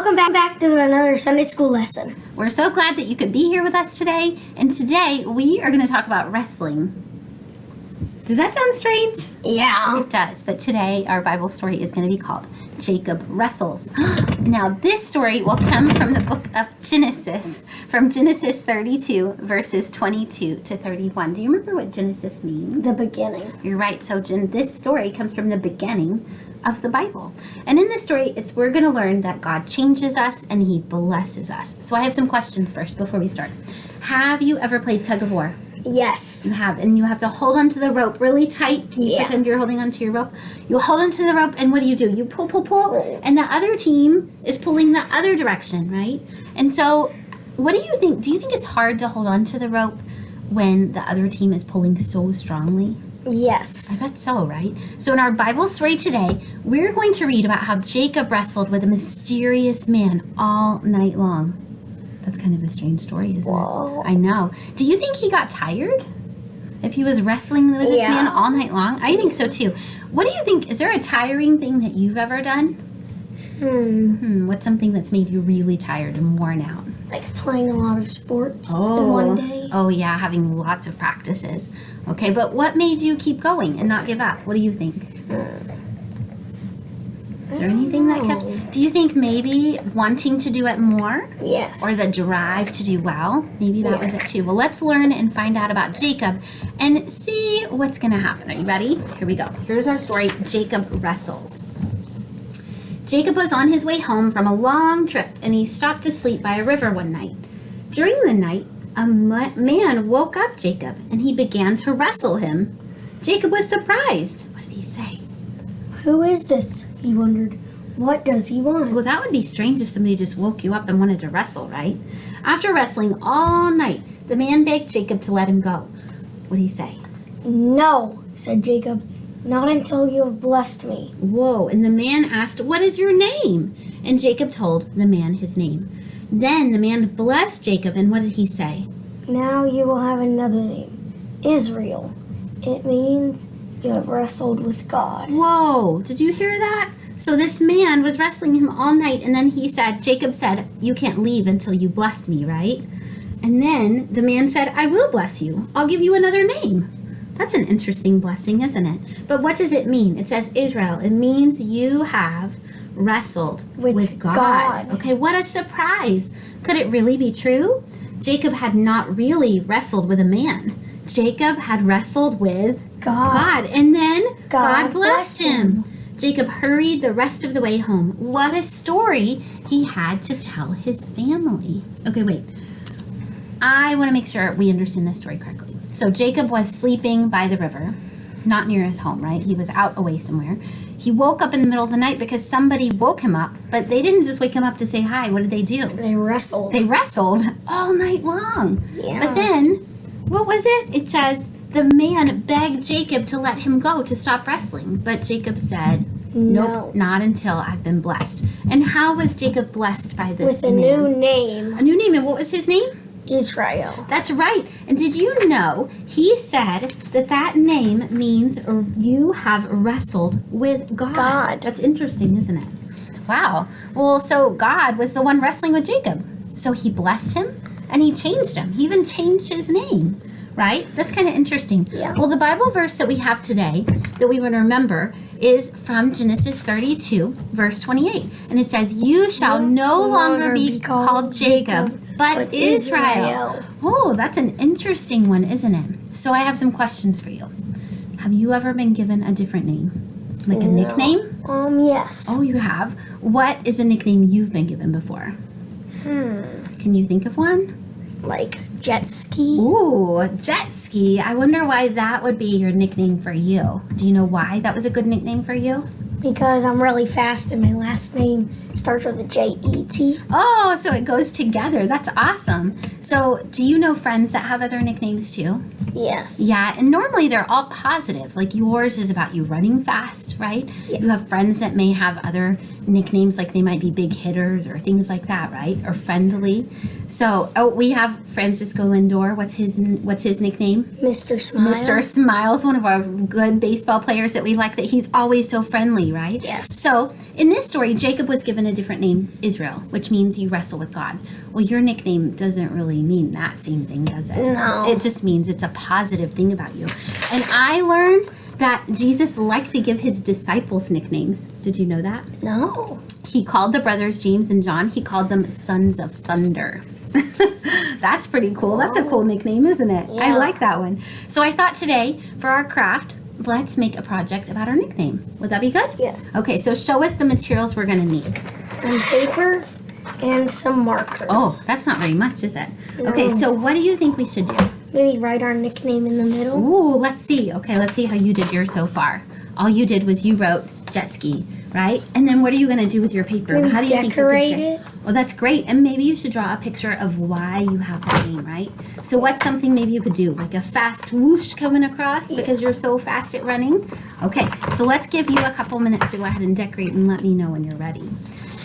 Welcome back to another Sunday school lesson. We're so glad that you could be here with us today. And today we are going to talk about wrestling. Does that sound strange? Yeah. It does. But today our Bible story is going to be called Jacob Wrestles. Now this story will come from the book of Genesis, from Genesis 32, verses 22 to 31. Do you remember what Genesis means? The beginning. You're right. So this story comes from the beginning of the Bible. And in this story, we're going to learn that God changes us and he blesses us. So I have some questions first before we start. Have you ever played tug of war? Yes. You have, and you have to hold onto the rope really tight. Can you pretend you're holding onto your rope? You hold onto the rope, and what do? You pull, and the other team is pulling the other direction, right? And so, what do you think? Do you think it's hard to hold onto the rope when the other team is pulling so strongly? Yes. I bet so, right? So in our Bible story today, we're going to read about how Jacob wrestled with a mysterious man all night long. That's kind of a strange story, isn't it? I know. Do you think he got tired if he was wrestling with this man all night long? I think so too. What do you think? Is there a tiring thing that you've ever done? What's something that's made you really tired and worn out? Like playing a lot of sports in one day. Oh, yeah, having lots of practices. Okay, but what made you keep going and not give up? What do you think? Is there anything that kept... Do you think maybe wanting to do it more? Yes. Or the drive to do well? Maybe that was it too. Well, let's learn and find out about Jacob and see what's going to happen. Are you ready? Here we go. Here's our story. Jacob wrestles. Jacob was on his way home from a long trip, and he stopped to sleep by a river one night. During the night, a man woke up Jacob, and he began to wrestle him. Jacob was surprised. What did he say? Who is this? He wondered. What does he want? Well, that would be strange if somebody just woke you up and wanted to wrestle, right? After wrestling all night, the man begged Jacob to let him go. What did he say? No, said Jacob. Not until you have blessed me. Whoa, and the man asked, what is your name? And Jacob told the man his name. Then the man blessed Jacob, and what did he say? Now you will have another name, Israel. It means you have wrestled with God. Whoa, did you hear that? So this man was wrestling him all night, and then Jacob said, you can't leave until you bless me, right? And then the man said, I will bless you. I'll give you another name. That's an interesting blessing, isn't it? But what does it mean? It says Israel. It means you have wrestled with God. Okay, what a surprise. Could it really be true? Jacob had not really wrestled with a man. Jacob had wrestled with God. And then God blessed him. Jacob hurried the rest of the way home. What a story he had to tell his family. Okay, wait. I want to make sure we understand this story correctly. So Jacob was sleeping by the river, not near his home, right? He was out away somewhere. He woke up in the middle of the night because somebody woke him up, but they didn't just wake him up to say hi. What did they do? They wrestled. They wrestled all night long. Yeah. But then, what was it? It says the man begged Jacob to let him go to stop wrestling, but Jacob said, nope, not until I've been blessed. And how was Jacob blessed by this man? With a new name. A new name, and what was his name? Israel. That's right. And did you know he said that name means you have wrestled with God? That's interesting, isn't it? Wow. Well, so God was the one wrestling with Jacob. So he blessed him and he changed him. He even changed his name, right? That's kind of interesting. Yeah. Well, the Bible verse that we have today that we want to remember is from Genesis 32, verse 28. And it says, you shall no longer be called Jacob, but Israel. Oh, that's an interesting one, isn't it? So I have some questions for you. Have you ever been given a different name? Like a nickname? Yes. Oh, you have? What is a nickname you've been given before? Can you think of one? Like jet ski. Ooh, jet ski. I wonder why that would be your nickname for you. Do you know why that was a good nickname for you? Because I'm really fast and my last name starts with a J-E-T. Oh, so it goes together. That's awesome. So do you know friends that have other nicknames too? Yes. Yeah, and normally they're all positive. Like yours is about you running fast, right? Yeah. You have friends that may have other nicknames, like they might be big hitters or things like that, right? Or friendly. So, we have Francisco Lindor. What's his nickname? Mr. Smile. Mr. Smiles, one of our good baseball players that we like, that he's always so friendly, right? Yes. So, in this story, Jacob was given a different name, Israel, which means you wrestle with God. Well, your nickname doesn't really mean that same thing, does it? No. It just means it's a positive thing about you. And I learned that Jesus liked to give his disciples nicknames. Did you know that? No. He called the brothers James and John, he called them sons of thunder. That's pretty cool. That's a cool nickname, isn't it? Yeah. I like that one. So I thought today, for our craft, let's make a project about our nickname. Would that be good? Yes. Okay, so show us the materials we're going to need. Some paper and some markers. Oh, that's not very much, is it? No. Okay, so what do you think we should do? Maybe write our nickname in the middle. Ooh, let's see. Okay, let's see how you did yours so far. All you did was you wrote jet ski, right? And then what are you going to do with your paper? Maybe How do you think you decorate could it. Well, that's great. And maybe you should draw a picture of why you have that name, right? So what's something maybe you could do? Like a fast whoosh coming across because you're so fast at running? Okay, so let's give you a couple minutes to go ahead and decorate and let me know when you're ready.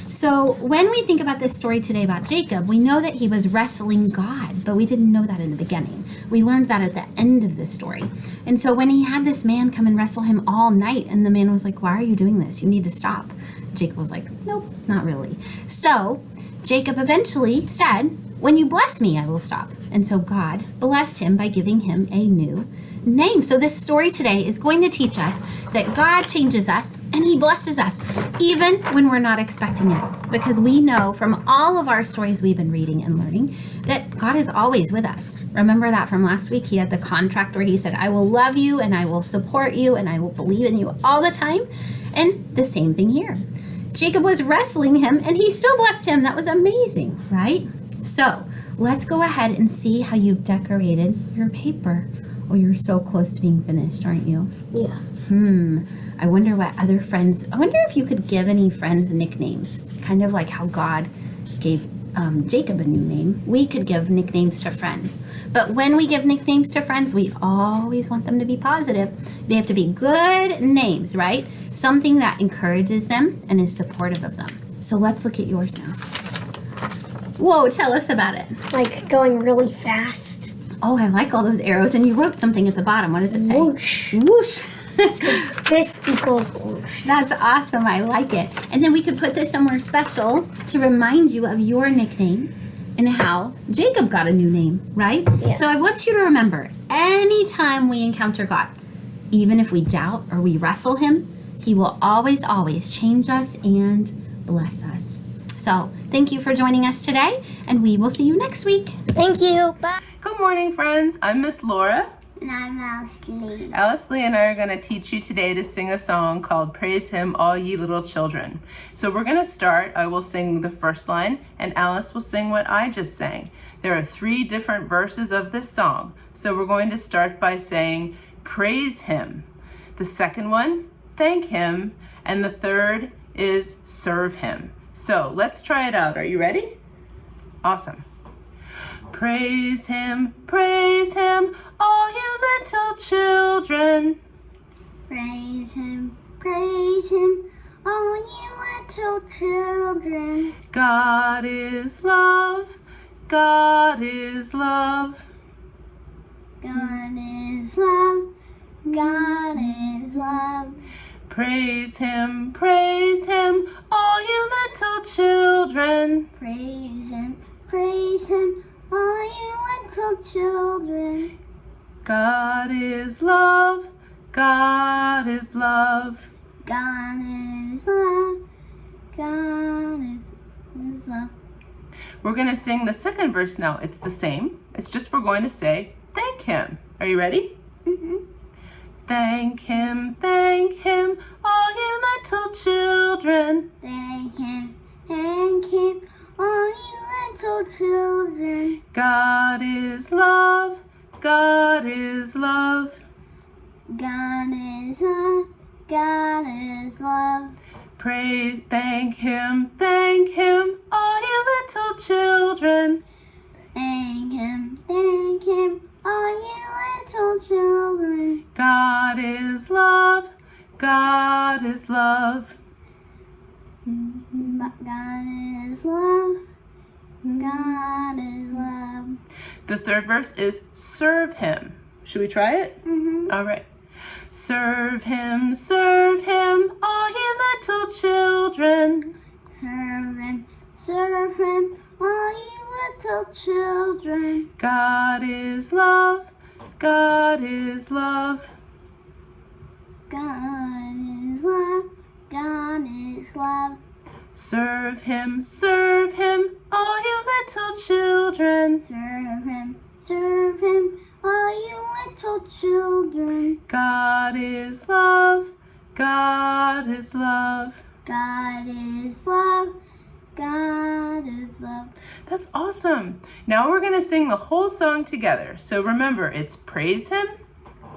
So when we think about this story today about Jacob, we know that he was wrestling God, but we didn't know that in the beginning. We learned that at the end of this story. And so when he had this man come and wrestle him all night, and the man was like, "Why are you doing this? You need to stop." Jacob was like, "Nope, not really." So Jacob eventually said, "When you bless me, I will stop." And so God blessed him by giving him a new name. So this story today is going to teach us that God changes us and he blesses us even when we're not expecting it, because we know from all of our stories we've been reading and learning that God is always with us. Remember that from last week? He had the contract where he said, "I will love you and I will support you and I will believe in you all the time." And the same thing here. Jacob was wrestling him and he still blessed him. That was amazing, right? So let's go ahead and see how you've decorated your paper. Oh, you're so close to being finished, aren't you? Yes. I wonder what other friends, I wonder if you could give any friends nicknames, kind of like how God gave Jacob a new name. We could give nicknames to friends. But when we give nicknames to friends, we always want them to be positive. They have to be good names, right? Something that encourages them and is supportive of them. So let's look at yours now. Whoa, tell us about it. Like going really fast. Oh, I like all those arrows. And you wrote something at the bottom. What does it say? Whoosh. Whoosh. This equals whoosh. That's awesome. I like it. And then we could put this somewhere special to remind you of your nickname and how Jacob got a new name, right? Yes. So I want you to remember, anytime we encounter God, even if we doubt or we wrestle him, he will always, always change us and bless us. So thank you for joining us today, and we will see you next week. Thank you. Bye. Good morning, friends. I'm Miss Laura. And I'm Ashley. Alice Lee and I are going to teach you today to sing a song called Praise Him, All Ye Little Children. So we're going to start. I will sing the first line, and Alice will sing what I just sang. There are 3 different verses of this song. So we're going to start by saying, praise Him. The second one, thank Him. And the third is serve Him. So let's try it out. Are you ready? Awesome. Praise Him, all you little children. Praise Him, all you little children. God is love, God is love. God is love, God is love. Praise Him, all you little children. Praise Him, all you little children. God is love, God is love. God is love, God is love. We're going to sing the second verse now. It's the same. It's just we're going to say, thank Him. Are you ready? Mm-hmm. Thank Him, all you little children. Thank Him, all you little children. God is love, God is love. God is love, God is love. Praise, thank Him, all you little children. Thank Him, all you little children. God is love, God is love. God is love. God is love. The third verse is serve him. Should we try it? Mm-hmm. All right. Serve him, all ye little children. Serve him, all you little children. God is love, God is love. God is love. God is love. Serve him, all you little children. Serve him, all you little children. God is love, God is love. God is love. God is love. That's awesome. Now we're going to sing the whole song together. So remember, it's praise him,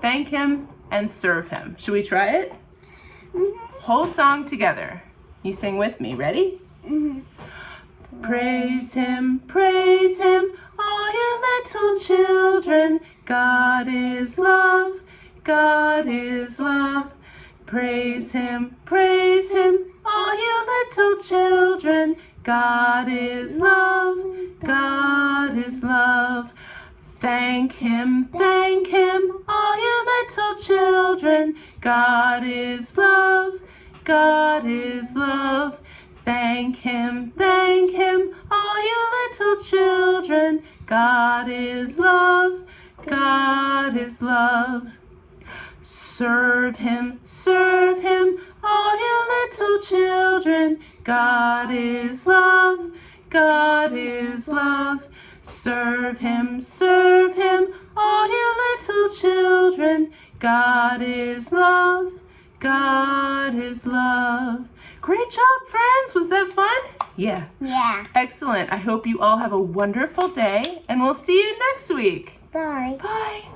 thank him, and serve him. Should we try it? Mm-hmm. Whole song together. You sing with me. Ready? Mm-hmm. Praise him, all you little children. God is love, God is love. Praise him, all you little children. God is love, God is love. Thank him, all you little children. God is love, God is love. Thank him, all you little children. God is love, God is love. Serve him, all you little children. God is love, God is love. Serve him, all you little children. God is love, God is love. Great job, friends. Was that fun? Yeah. Yeah. Excellent. I hope you all have a wonderful day, and we'll see you next week. Bye. Bye.